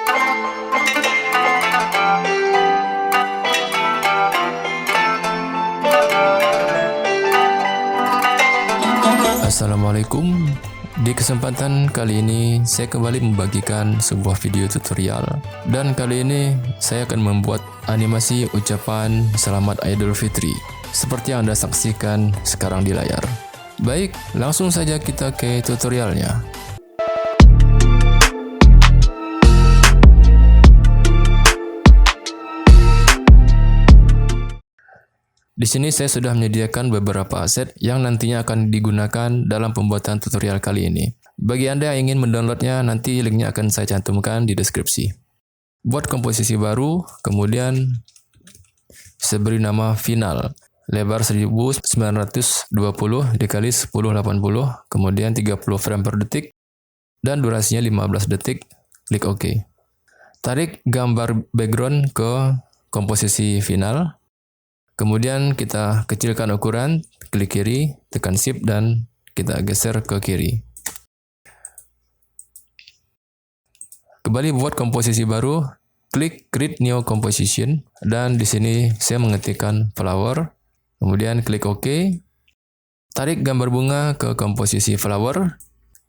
Assalamualaikum. Di kesempatan kali ini saya kembali membagikan sebuah video tutorial, dan kali ini saya akan membuat animasi ucapan Selamat Idul Fitri seperti yang Anda saksikan sekarang di layar. Baik, langsung saja kita ke tutorialnya. Di sini saya sudah menyediakan beberapa aset yang nantinya akan digunakan dalam pembuatan tutorial kali ini. Bagi Anda yang ingin mendownloadnya, nanti linknya akan saya cantumkan di deskripsi. Buat komposisi baru, kemudian saya beri nama final. Lebar 1920 dikali 1080, kemudian 30 frame per detik, dan durasinya 15 detik. Klik OK. Tarik gambar background ke komposisi final. Kemudian kita kecilkan ukuran, klik kiri, tekan shift, dan kita geser ke kiri. Kembali buat komposisi baru, klik Create New Composition, dan di sini saya mengetikkan flower, kemudian klik OK. Tarik gambar bunga ke komposisi flower,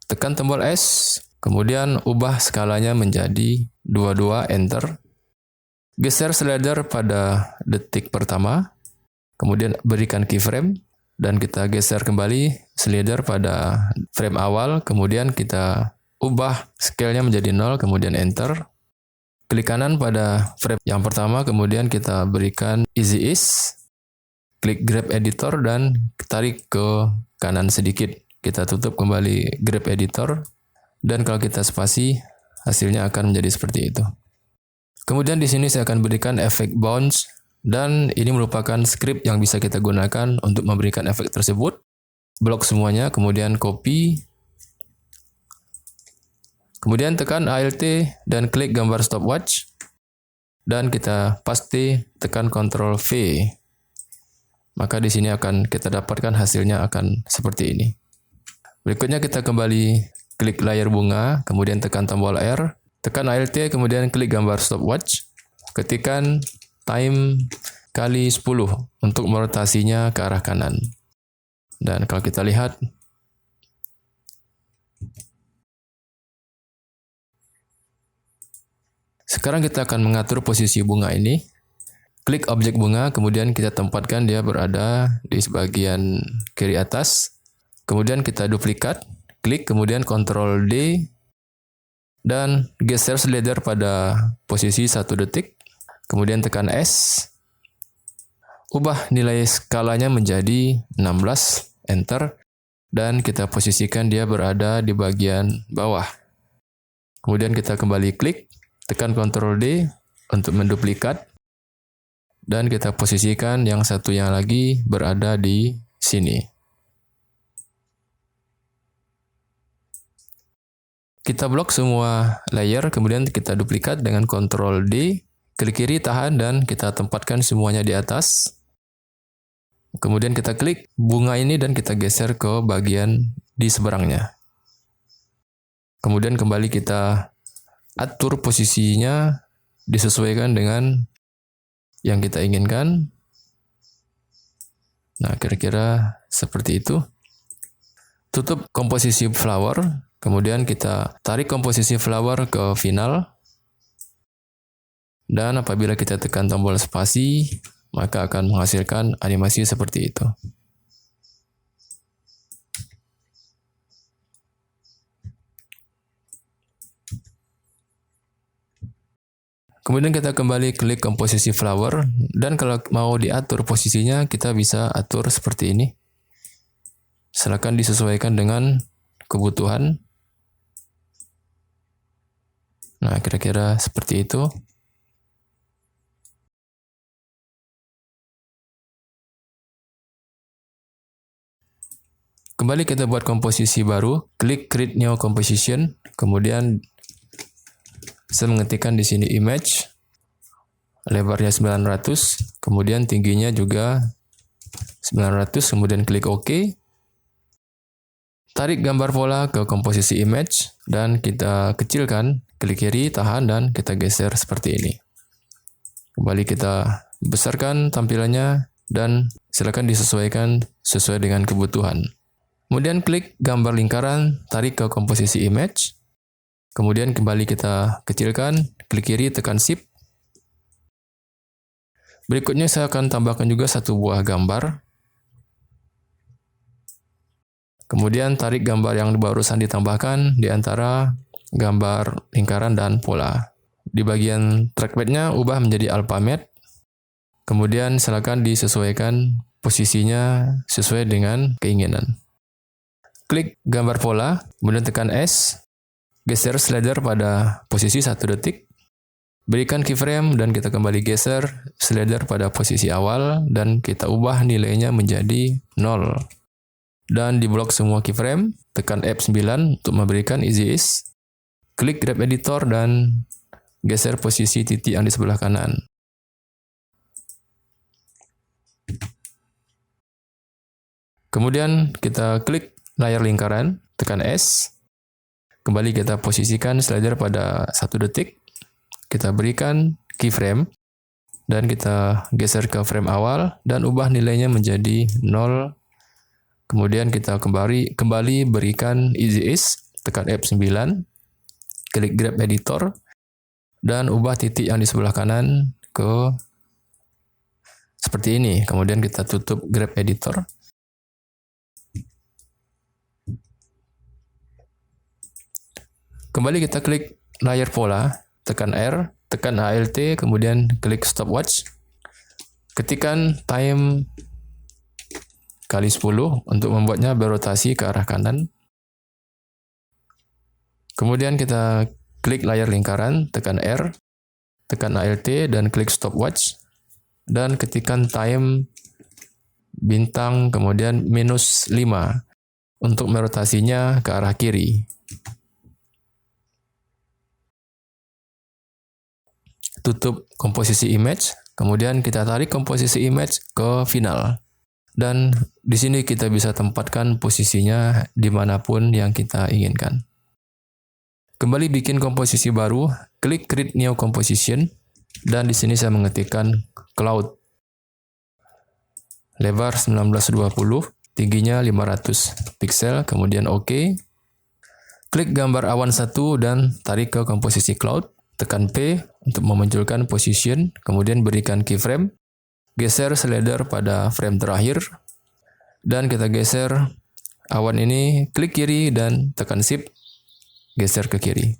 tekan tombol S, kemudian ubah skalanya menjadi 22, enter. Geser slider pada detik pertama. Kemudian berikan keyframe, dan kita geser kembali slider pada frame awal, kemudian kita ubah scale-nya menjadi 0, kemudian enter. Klik kanan pada frame yang pertama, kemudian kita berikan easy ease. Klik grab editor dan tarik ke kanan sedikit. Kita tutup kembali grab editor, dan kalau kita spasi, hasilnya akan menjadi seperti itu. Kemudian di sini saya akan berikan efek bounce, dan ini merupakan script yang bisa kita gunakan untuk memberikan efek tersebut. Blok semuanya, kemudian copy. Kemudian tekan Alt dan klik gambar stopwatch. Dan kita paste, tekan Ctrl V. Maka di sini akan kita dapatkan hasilnya akan seperti ini. Berikutnya kita kembali klik layar bunga, kemudian tekan tombol R, tekan Alt, kemudian klik gambar stopwatch. Ketikkan time kali 10 untuk merotasinya ke arah kanan. Dan kalau kita lihat, sekarang kita akan mengatur posisi bunga ini. Klik objek bunga, kemudian kita tempatkan dia berada di sebagian kiri atas. Kemudian kita duplikat, klik, kemudian Ctrl D, dan geser slider pada posisi 1 detik. Kemudian tekan S, ubah nilai skalanya menjadi 16, enter, dan kita posisikan dia berada di bagian bawah. Kemudian kita kembali klik, tekan Ctrl D untuk menduplikat, dan kita posisikan yang satunya lagi berada di sini. Kita blok semua layer, kemudian kita duplikat dengan Ctrl D, klik kiri tahan, dan kita tempatkan semuanya di atas. Kemudian kita klik bunga ini dan kita geser ke bagian di seberangnya. Kemudian kembali kita atur posisinya disesuaikan dengan yang kita inginkan. Nah, kira-kira seperti itu. Tutup komposisi flower, kemudian kita tarik komposisi flower ke final. Dan apabila kita tekan tombol spasi, maka akan menghasilkan animasi seperti itu. Kemudian kita kembali klik komposisi flower, dan kalau mau diatur posisinya, kita bisa atur seperti ini. Silakan disesuaikan dengan kebutuhan. Nah, kira-kira seperti itu. Kembali kita buat komposisi baru, klik Create New Composition, kemudian saya mengetikkan di sini image, lebarnya 900, kemudian tingginya juga 900, kemudian klik OK. Tarik gambar pola ke komposisi image, dan kita kecilkan klik kiri, tahan, dan kita geser seperti ini. Kembali kita besarkan tampilannya dan silakan disesuaikan sesuai dengan kebutuhan. Kemudian klik gambar lingkaran, tarik ke komposisi image. Kemudian kembali kita kecilkan, klik kiri, tekan Shift. Berikutnya saya akan tambahkan juga satu buah gambar. Kemudian tarik gambar yang barusan ditambahkan di antara gambar lingkaran dan pola. Di bagian trackpad-nya ubah menjadi alpha matte. Kemudian silakan disesuaikan posisinya sesuai dengan keinginan. Klik gambar pola, kemudian tekan S. Geser slider pada posisi 1 detik. Berikan keyframe dan kita kembali geser slider pada posisi awal dan kita ubah nilainya menjadi 0. Dan di blok semua keyframe, tekan F9 untuk memberikan easy ease. Klik grab editor dan geser posisi titik yang di sebelah kanan. Kemudian kita klik layar lingkaran, tekan S. Kembali kita posisikan slider pada 1 detik. Kita berikan keyframe dan kita geser ke frame awal dan ubah nilainya menjadi 0. Kemudian kita kembali berikan easy ease, tekan F9, klik grab editor dan ubah titik yang di sebelah kanan ke seperti ini. Kemudian kita tutup grab editor. Kembali kita klik layar pola, tekan R, tekan ALT, kemudian klik stopwatch. Ketikkan time kali 10 untuk membuatnya berotasi ke arah kanan. Kemudian kita klik layar lingkaran, tekan R, tekan ALT, dan klik stopwatch. Dan ketikkan time bintang, kemudian -5 untuk merotasinya ke arah kiri. Tutup komposisi image, kemudian kita tarik komposisi image ke final. Dan di sini kita bisa tempatkan posisinya dimanapun yang kita inginkan. Kembali bikin komposisi baru, klik Create New Composition, dan di sini saya mengetikkan Cloud. Lebar 1920, tingginya 500 pixel, kemudian OK. Klik gambar awan 1 dan tarik ke komposisi Cloud, tekan P untuk memunculkan position, kemudian berikan keyframe. Geser slider pada frame terakhir dan kita geser awan ini, klik kiri dan tekan Shift, geser ke kiri.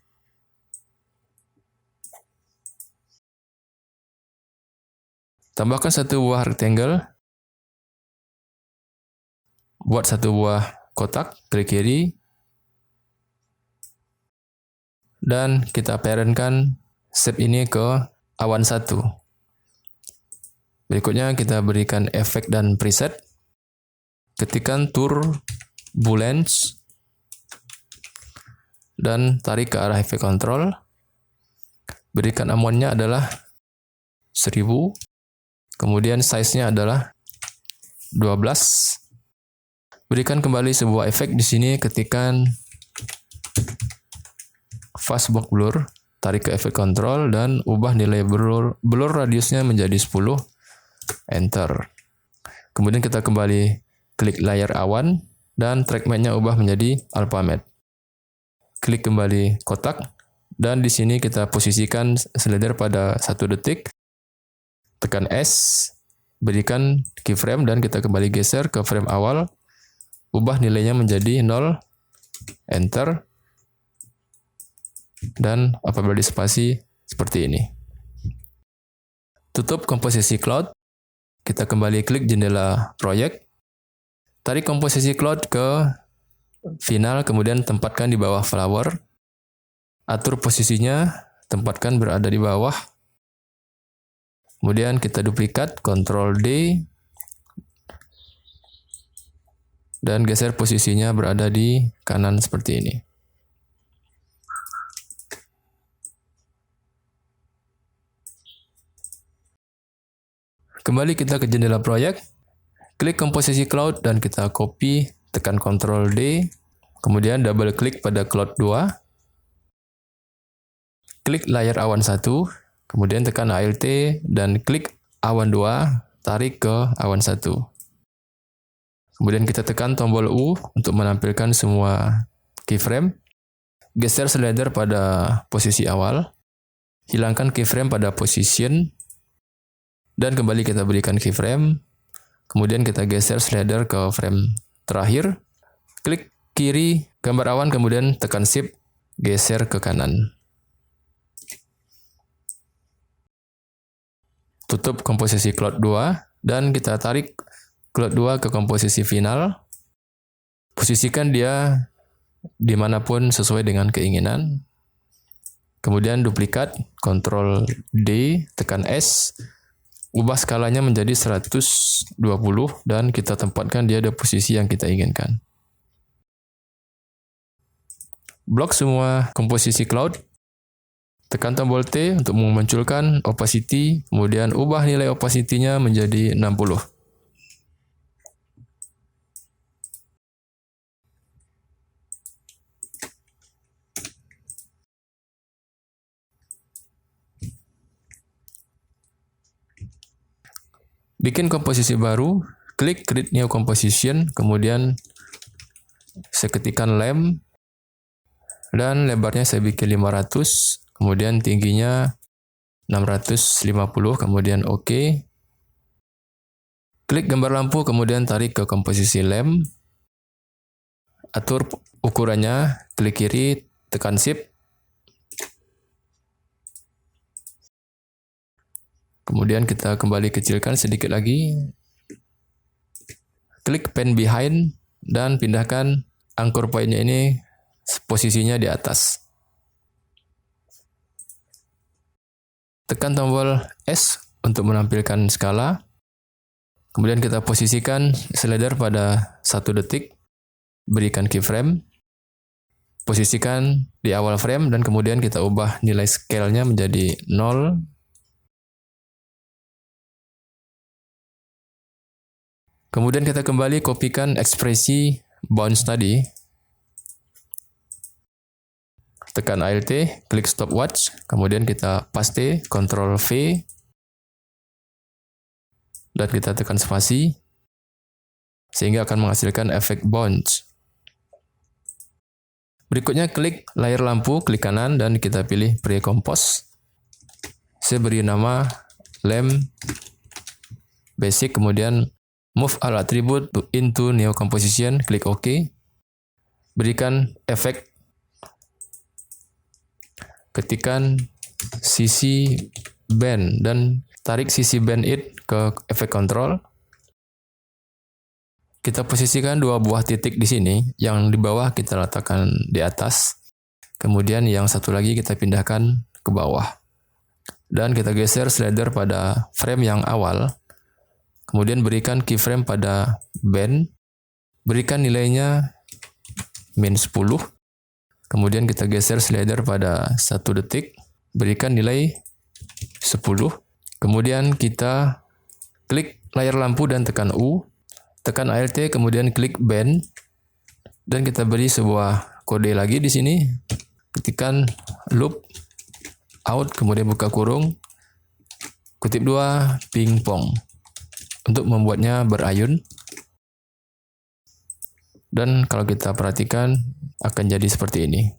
Tambahkan satu buah rectangle, buat satu buah kotak, klik kiri, dan kita parentkan shape ini ke awan 1. Berikutnya kita berikan efek dan preset. Ketikkan turbulence dan tarik ke arah efek control. Berikan amount-nya adalah 1000. Kemudian size-nya adalah 12. Berikan kembali sebuah efek di sini, ketikkan fastbox blur, tarik ke efek control dan ubah nilai blur radiusnya menjadi 10. Enter. Kemudian kita kembali klik layar awan dan trackmate-nya ubah menjadi alpha matte. Klik kembali kotak dan di sini kita posisikan slider pada 1 detik. Tekan S, berikan keyframe dan kita kembali geser ke frame awal. Ubah nilainya menjadi 0. Enter. Dan apabila di spasi seperti ini. Tutup komposisi cloud. Kita kembali klik jendela proyek. Tarik komposisi cloud ke final, kemudian tempatkan di bawah flower. Atur posisinya, tempatkan berada di bawah. Kemudian kita duplikat, Ctrl D. Dan geser posisinya berada di kanan seperti ini. Kembali kita ke jendela proyek, klik komposisi cloud dan kita copy, tekan Ctrl D, kemudian double klik pada cloud 2, klik layar awan 1, kemudian tekan Alt dan klik awan 2, tarik ke awan 1. Kemudian kita tekan tombol U untuk menampilkan semua keyframe. Geser slider pada posisi awal. Hilangkan keyframe pada position. Dan kembali kita berikan keyframe. Kemudian kita geser slider ke frame terakhir. Klik kiri gambar awan, kemudian tekan Shift, geser ke kanan. Tutup komposisi cloud 2 dan kita tarik cloud 2 ke komposisi final. Posisikan dia dimanapun sesuai dengan keinginan. Kemudian duplikat, Ctrl D, tekan S. Ubah skalanya menjadi 120 dan kita tempatkan dia di posisi yang kita inginkan. Blok semua komposisi cloud. Tekan tombol T untuk memunculkan opacity, kemudian ubah nilai opacity-nya menjadi 60. Bikin komposisi baru, klik Create New Composition, kemudian saya ketikkan lamp, dan lebarnya saya bikin 500, kemudian tingginya 650, kemudian OK. Klik gambar lampu, kemudian tarik ke komposisi lamp, atur ukurannya, klik kiri, tekan Shift. Kemudian kita kembali kecilkan sedikit lagi. Klik Pan Behind dan pindahkan anchor point-nya ini posisinya di atas. Tekan tombol S untuk menampilkan skala. Kemudian kita posisikan slider pada 1 detik. Berikan keyframe. Posisikan di awal frame dan kemudian kita ubah nilai scale-nya menjadi 0. Kemudian kita kembali kopikan ekspresi bounce tadi. Tekan Alt, klik stopwatch, kemudian kita paste, Ctrl V, dan kita tekan spasi, sehingga akan menghasilkan efek bounce. Berikutnya klik layar lampu, klik kanan, dan kita pilih pre-compose. Saya beri nama lamp basic, kemudian move all attribute into new composition, klik OK. Berikan efek, ketikan sisi band dan tarik sisi band it ke efek control. Kita posisikan 2 buah titik di sini, yang di bawah kita letakkan di atas. Kemudian yang satu lagi kita pindahkan ke bawah. Dan kita geser slider pada frame yang awal. Kemudian berikan keyframe pada band. Berikan nilainya -10. Kemudian kita geser slider pada 1 detik. Berikan nilai 10. Kemudian kita klik layar lampu dan tekan U. Tekan Alt, kemudian klik band. Dan kita beri sebuah kode lagi di sini. Ketikkan loop out, kemudian buka kurung. Kutip 2, pingpong. Untuk membuatnya berayun. Dan kalau kita perhatikan akan jadi seperti ini.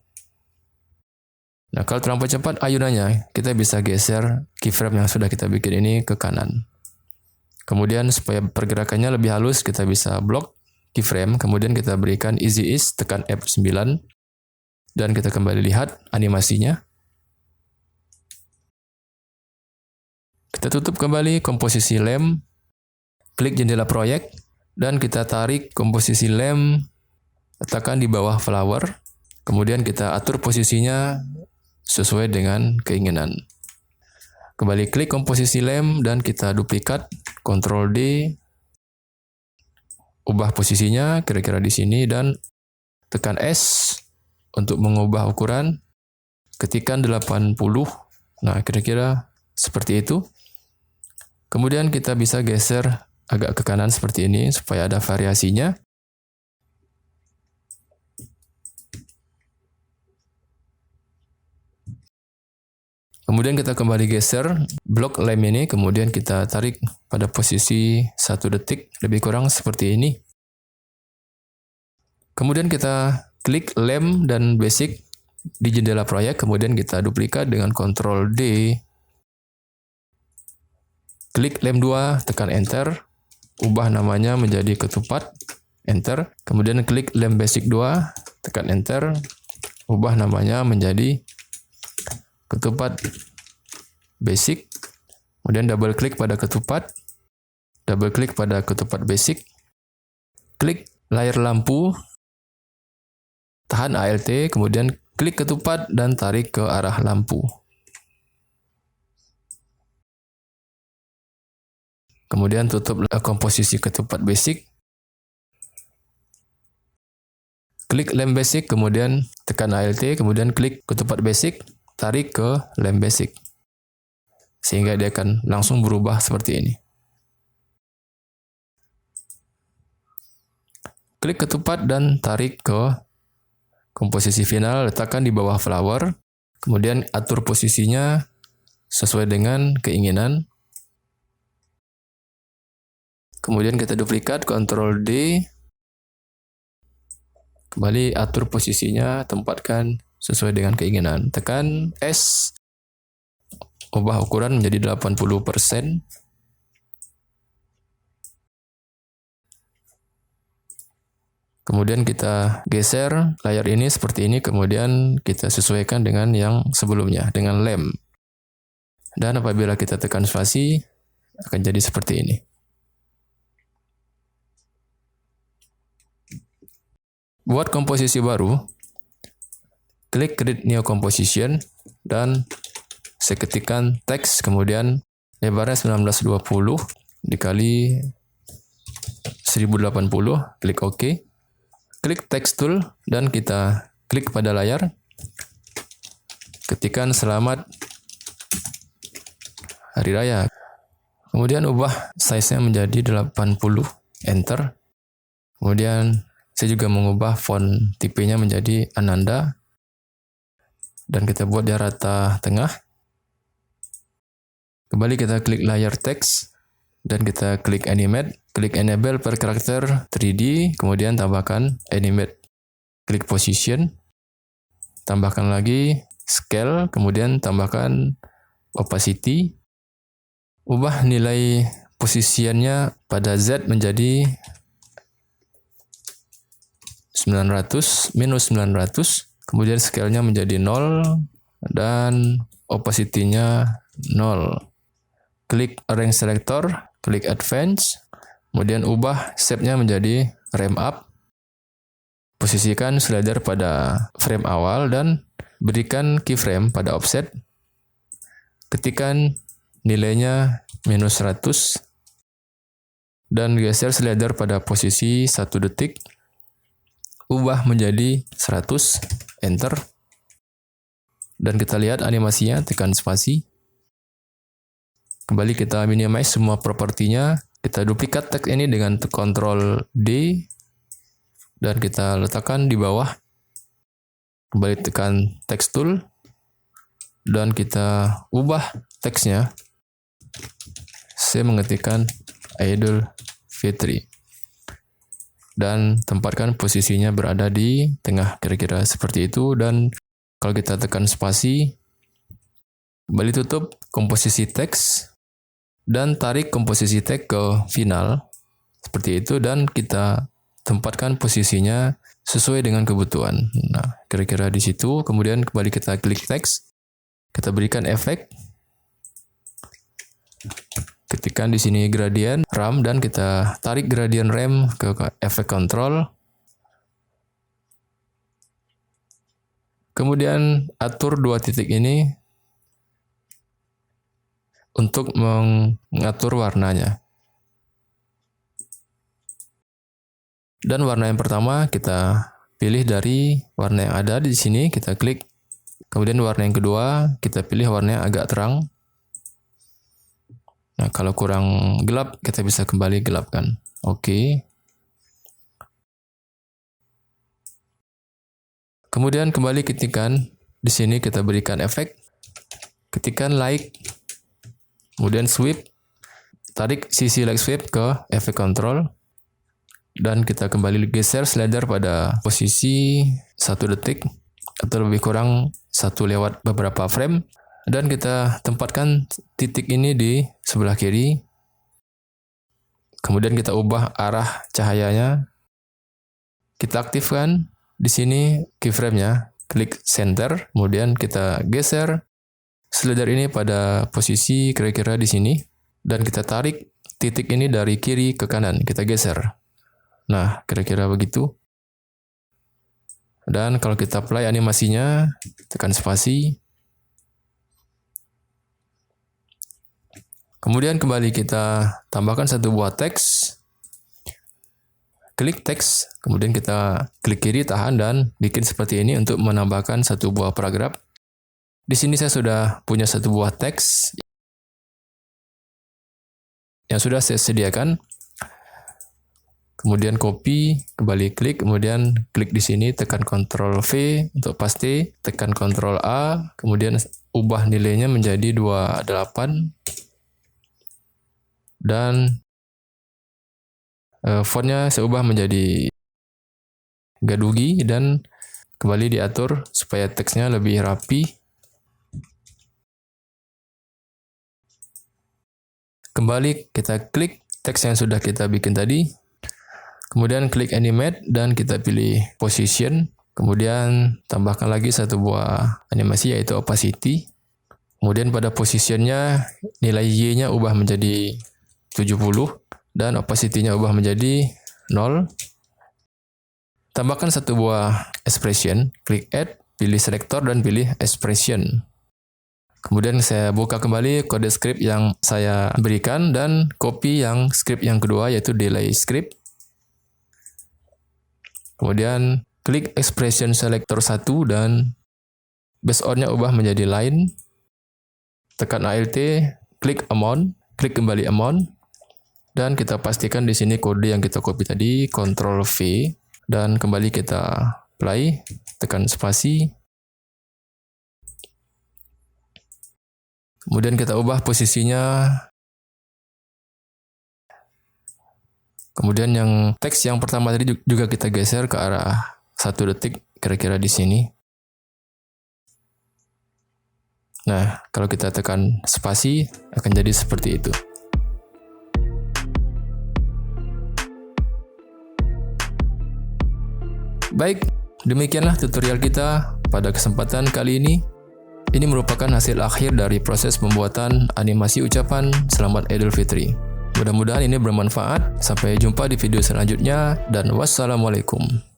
Nah, kalau terlampau cepat ayunannya, kita bisa geser keyframe yang sudah kita bikin ini ke kanan. Kemudian supaya pergerakannya lebih halus, kita bisa blok keyframe, kemudian kita berikan easy ease, tekan F9, dan kita kembali lihat animasinya. Kita tutup kembali komposisi lamp, klik jendela proyek, dan kita tarik komposisi lamp, letakkan di bawah flower, kemudian kita atur posisinya sesuai dengan keinginan. Kembali klik komposisi lamp dan kita duplikat, Ctrl D, ubah posisinya kira-kira di sini dan tekan S untuk mengubah ukuran, ketikkan 80. Nah, kira-kira seperti itu. Kemudian kita bisa geser agak ke kanan seperti ini supaya ada variasinya. Kemudian kita kembali geser blok lem ini, kemudian kita tarik pada posisi 1 detik, lebih kurang seperti ini. Kemudian kita klik lem dan basic di jendela proyek, kemudian kita duplikat dengan Ctrl D. Klik lem 2, tekan enter, ubah namanya menjadi ketupat, enter. Kemudian klik lem basic 2, tekan enter, ubah namanya menjadi ketupat basic. Kemudian double klik pada ketupat, double klik pada ketupat basic, klik layar lampu, tahan ALT, kemudian klik ketupat dan tarik ke arah lampu. Kemudian tutup komposisi ketupat basic. Klik lem basic, kemudian tekan ALT, kemudian klik ketupat basic, tarik ke lem basic. Sehingga dia akan langsung berubah seperti ini. Klik ketupat dan tarik ke komposisi final, letakkan di bawah flower, kemudian atur posisinya sesuai dengan keinginan. Kemudian kita duplikat, Ctrl D, kembali atur posisinya, tempatkan sesuai dengan keinginan. Tekan S, ubah ukuran menjadi 80%. Kemudian kita geser layar ini seperti ini, kemudian kita sesuaikan dengan yang sebelumnya, dengan lem. Dan apabila kita tekan spasi, akan jadi seperti ini. Buat komposisi baru, klik Create New Composition, dan saya ketikkan teks, kemudian lebarnya 1920 dikali 1080, klik OK. Klik Text Tool dan kita klik pada layar. Ketikkan selamat hari raya. Kemudian ubah size-nya menjadi 80, enter. Kemudian saya juga mengubah font tipenya menjadi Ananda. Dan kita buat dia rata tengah. Kembali kita klik layar teks dan kita klik animate, klik enable per karakter 3D, kemudian tambahkan animate, klik position, tambahkan lagi scale, kemudian tambahkan opacity, ubah nilai posisiannya pada Z menjadi 900, minus 900, kemudian scale-nya menjadi 0 dan opacity-nya 0. Klik arrange selector, klik advance, kemudian ubah shape-nya menjadi ramp up. Posisikan slider pada frame awal dan berikan keyframe pada offset. Ketikkan nilainya minus 100 dan geser slider pada posisi 1 detik. Ubah menjadi 100, enter. Dan kita lihat animasinya, tekan spasi. Kembali kita minimize semua propertinya. Kita duplikat teks ini dengan Ctrl D dan kita letakkan di bawah. Kembali tekan Text Tool dan kita ubah teksnya. Saya mengetikkan Idul Fitri dan tempatkan posisinya berada di tengah, kira-kira seperti itu. Dan kalau kita tekan spasi, kembali tutup komposisi teks dan tarik komposisi teks ke final seperti itu, dan kita tempatkan posisinya sesuai dengan kebutuhan. Nah, kira-kira di situ. Kemudian kembali kita klik teks, kita berikan efek, ketikkan di sini gradient RAM dan kita tarik gradient RAM ke efek control. Kemudian atur 2 titik ini untuk mengatur warnanya. Dan warna yang pertama kita pilih dari warna yang ada di sini, kita klik. Kemudian warna yang kedua kita pilih warna yang agak terang. Nah, kalau kurang gelap kita bisa kembali gelapkan. Oke. Kemudian kembali ketikkan di sini, kita berikan efek. ketikkan like, kemudian sweep, tarik sisi like sweep ke efek control, dan kita kembali geser slider pada posisi 1 detik atau lebih kurang 1 lewat beberapa frame, dan kita tempatkan titik ini di sebelah kiri. Kemudian kita ubah arah cahayanya. Kita aktifkan di sini keyframe-nya, klik center, kemudian kita geser slider ini pada posisi kira-kira di sini, dan kita tarik titik ini dari kiri ke kanan, kita geser. Nah, kira-kira begitu. Dan kalau kita play animasinya, tekan spasi. Kemudian kembali kita tambahkan satu buah teks. Klik teks, kemudian kita klik kiri, tahan, dan bikin seperti ini untuk menambahkan satu buah paragraf. Di sini saya sudah punya satu buah teks yang sudah saya sediakan. Kemudian copy, kembali klik, kemudian klik di sini, tekan Ctrl V untuk paste, tekan Ctrl A, kemudian ubah nilainya menjadi 28, dan fontnya saya ubah menjadi gadugi, dan kembali diatur supaya teksnya lebih rapi. Kembali kita klik teks yang sudah kita bikin tadi. Kemudian klik animate dan kita pilih position. Kemudian tambahkan lagi satu buah animasi yaitu opacity. Kemudian pada positionnya nilai Y-nya ubah menjadi 70 dan opacity-nya ubah menjadi 0. Tambahkan satu buah expression, klik add, pilih selector dan pilih expression. Kemudian saya buka kembali kode script yang saya berikan dan copy yang script yang kedua yaitu delay script. Kemudian klik expression selector 1 dan base on-nya ubah menjadi line. Tekan Alt, klik amount, klik kembali amount, dan kita pastikan di sini kode yang kita copy tadi, Ctrl V, dan kembali kita play, tekan spasi. Kemudian kita ubah posisinya. Kemudian yang teks yang pertama tadi juga kita geser ke arah 1 detik, kira-kira di sini. Nah, kalau kita tekan spasi, akan jadi seperti itu. Baik, demikianlah tutorial kita pada kesempatan kali ini. Ini merupakan hasil akhir dari proses pembuatan animasi ucapan Selamat Idul Fitri. Mudah-mudahan ini bermanfaat. Sampai jumpa di video selanjutnya dan wassalamualaikum.